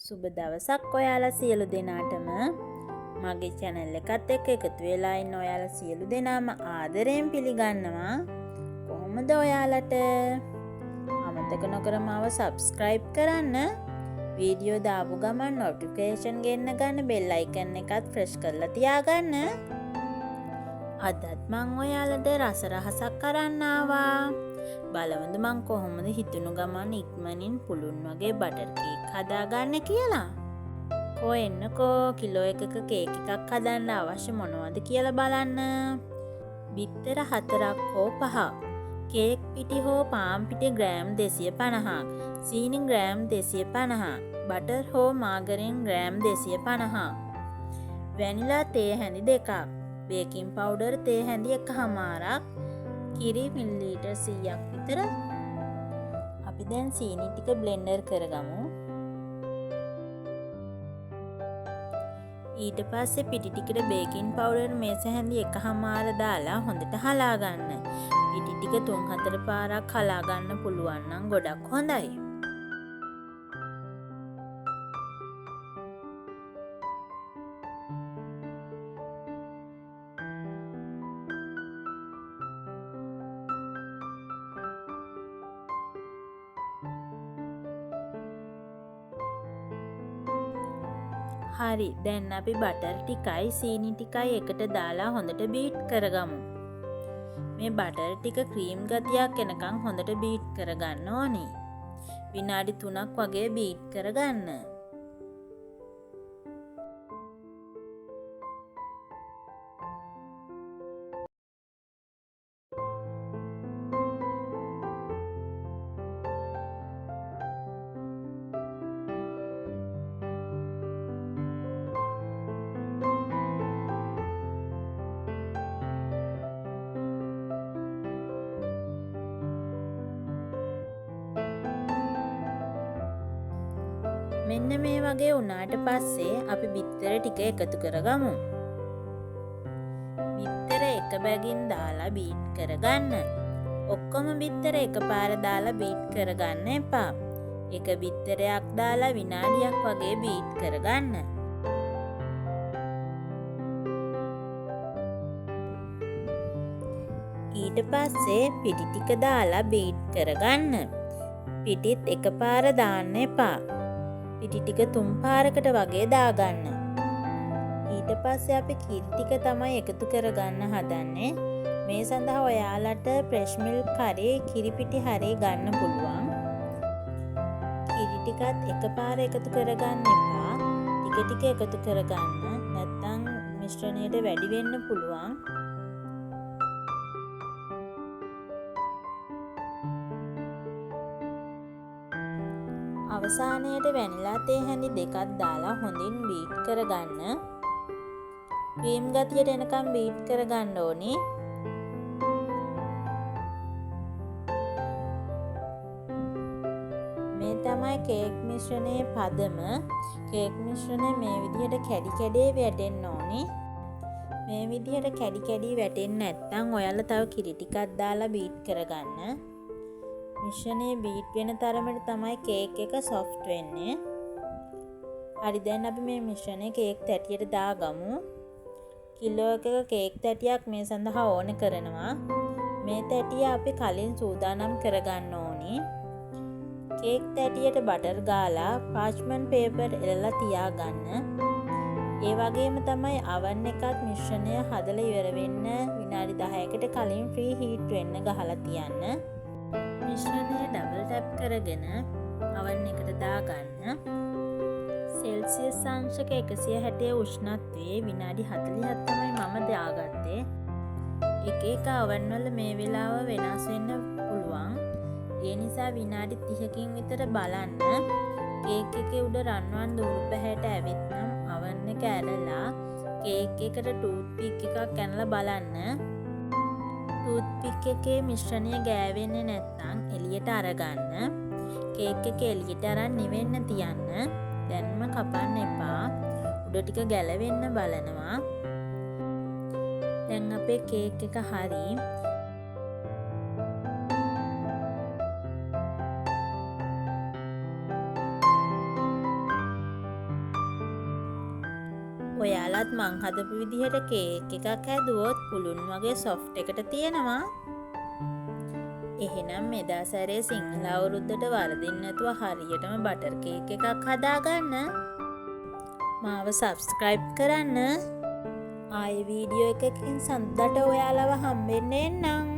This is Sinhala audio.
සුබ දවසක් ඔයාලා සියලු දෙනාටම. මගේ channel එකත් එක්ක එකතු වෙලා ඉන්න ඔයාලා සියලු දෙනාම ආදරයෙන් පිළිගන්නවා. කොහොමද ඔයාලට? අමතක නොකර මාව subscribe කරන්න. වීඩියෝ දාපු ගමන් notification ගෙන්න ගන්න bell icon එකත් press කරලා තියාගන්න. අදත් මං ඔයාලට රසරහසක් අරන් ආවා. බලවඳ මං කොහොමද හිතුණු ගමන් ඉක්මනින් පුළුන් වගේ බටර් කේක් හදාගන්න කියලා. එන්නකෝ කිලෝ එකක කේක් එකක් හදන්න අවශ්‍ය මොනවද කියලා බලන්න. බිත්තර 4ක් හෝ 5ක්, කේක් පිටි හෝ පාන් පිටි ග්‍රෑම් 250ක්, සීනි ග්‍රෑම් 250ක්, බටර් හෝ මාගරින් ග්‍රෑම් 250ක්, වැනිලා තේ හැඳි 2ක්, බේකින් පවුඩර් තේ හැඳි 1/2ක්, කිරි මිලිලීටර් 100ක් විතර. අපි දැන් සීනි ටික බ්ලෙන්ඩර් කරගමු. ඊට පස්සේ පිටි ටිකට බේකින් පවුඩර් මේස හැඳි 1/2 දාලා හොඳට හලා ගන්න. පිටි ටික 3-4 පාරක් හලා ගන්න පුළුවන් නම් ගොඩක් හොඳයි. හරි, දැන් අපි බටර් ටිකයි සීනි ටිකයි එකට දාලා හොඳට බීට් කරගමු. මේ බටර් ටික ක්‍රීම් ගතියක් එනකන් හොඳට බීට් කරගන්න ඕනේ. විනාඩි 3ක් වගේ බීට් කරගන්න. මෙන්න මේ වගේ වුණාට පස්සේ අපි බිත්තර ටික එකතු කරගමු. බිත්තර එක බැගින් දාලා බීට් කරගන්න. ඔක්කොම බිත්තර එකපාර දාලා බීට් කරගන්න එපා. එක බිත්තරයක් දාලා විනාඩියක් වගේ බීට් කරගන්න. ඊට පස්සේ පිටි ටික දාලා බීට් කරගන්න. පිටිත් එකපාර දාන්න එපා. පිටි ටික 3 පාරකට වගේ දාගන්න. ඊට පස්සේ අපි කිරි ටික තමයි එකතු කරගන්න හදන්නේ. මේ සඳහා ඔයාලට fresh milk හරි කිරි පිටි හරි ගන්න පුළුවන්. කිරි ටිකත් එකපාර එකතු කරගන්න එපා. ටික ටික එකතු කරගන්න. නැත්නම් මිශ්‍රණයට වැඩි වෙන්න පුළුවන්. අවසානයේට වැනිලා තේ හැඳි 2ක් දාලා හොඳින් බීට් කරගන්න. ක්‍රීම් ගතියට එනකම් බීට් කරගන්න ඕනේ. මේ තමයි කේක් මිශ්‍රණයේ පදම. කේක් මිශ්‍රණය මේ විදිහට කැඩි කැඩේ වැටෙන්න ඕනේ. මේ විදිහට කැඩි කැඩි වැටෙන්නේ නැත්නම් ඔයාලා තව කිරි ටිකක් දාලා බීට් කරගන්න. මිශ්‍රණය බීට් වෙන තරමට තමයි කේක් එක සොෆ්ට් වෙන්නේ. හරි, දැන් අපි මේ මිශ්‍රණය කේක් තැටියට දාගමු. කිලෝ එකක කේක් තැටියක් මේ සඳහා ඕන කරනවා. මේ තැටිය අපි කලින් සූදානම් කරගන්න ඕනි. කේක් තැටියට බටර් ගාලා පාච්මන්ට් පේපර් එලලා තියාගන්න. ඒ වගේම තමයි oven එකත් මිශ්‍රණය හදලා ඉවර වෙන්න විනාඩි 10කට කලින් free heat වෙන්න ගහලා තියන්න. මිශ්‍රණය ඩබල් ටැප් කරගෙන oven එකට දාගන්න. සෙල්සියස් අංශක 160 උෂ්ණත්වයේ විනාඩි 40ක් තමයි මම දාගත්තේ. එක එක oven වල මේ වෙලාව වෙනස් වෙන්න පුළුවන්. ඒ නිසා විනාඩි 30කින් විතර බලන්න. කේක් එකේ උඩ රන්වන් දූරු පැහැයට ඇවිත් නම් oven එක ඇරලා කේක් එකට ටූත් පික් එකක් ඇනලා බලන්න. ටූත් පික් එකේ මිශ්‍රණය ගෑවෙන්නේ නැත්නම් එළියට අරගන්න. කේක් එක එළියට අරන් නිවෙන්න තියන්න. දැන්ම කපන්න එපා. උඩ ටික ගැලවෙන්න බලනවා. දැන් අපේ කේක් එක හරි. ඔයාලත් මං හදපු විදිහට කේක් එකක් හැදුවොත් පුළුන් වගේ සොෆ්ට් එකට තියෙනවා. එහෙනම් මෙදා සැරේ සිංහල අවුරුද්දට වරදින්න නැතුව හරියටම බටර් කේක් එකක් හදාගන්න. මාව සබ්ස්ක්‍රයිබ් කරන්න. ආයෙ වීඩියෝ එකකින් සඳට ඔයාලව හම්බෙන්න එන්නම්.